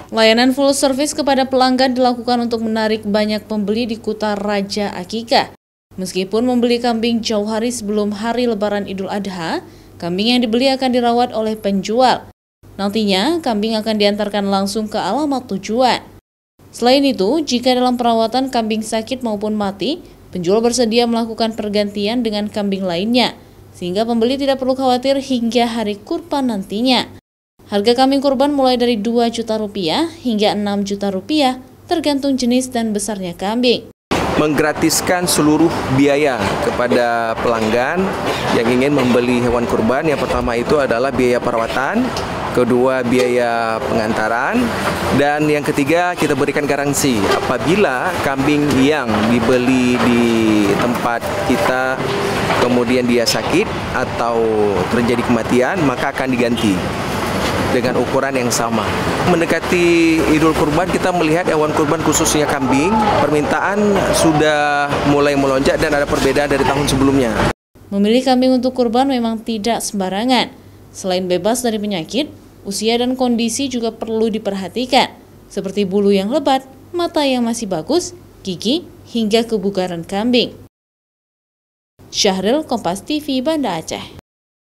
Layanan full service kepada pelanggan dilakukan untuk menarik banyak pembeli di Kuta Raja Akikah. Meskipun membeli kambing jauh hari sebelum hari Lebaran Idul Adha, kambing yang dibeli akan dirawat oleh penjual. Nantinya, kambing akan diantarkan langsung ke alamat tujuan. Selain itu, jika dalam perawatan kambing sakit maupun mati, penjual bersedia melakukan pergantian dengan kambing lainnya, sehingga pembeli tidak perlu khawatir hingga hari kurban nantinya. Harga kambing kurban mulai dari Rp2 juta hingga Rp6 juta, tergantung jenis dan besarnya kambing. Menggratiskan seluruh biaya kepada pelanggan yang ingin membeli hewan kurban. Yang pertama itu adalah biaya perawatan, kedua biaya pengantaran, dan yang ketiga kita berikan garansi apabila kambing yang dibeli di tempat kita kemudian dia sakit atau terjadi kematian, maka akan diganti dengan ukuran yang sama. Mendekati Idul Kurban, kita melihat hewan kurban khususnya kambing, permintaan sudah mulai melonjak dan ada perbedaan dari tahun sebelumnya. Memilih kambing untuk kurban memang tidak sembarangan. Selain bebas dari penyakit, usia dan kondisi juga perlu diperhatikan, seperti bulu yang lebat, mata yang masih bagus, gigi, hingga kebugaran kambing. Syahril, Kompas TV, Banda Aceh.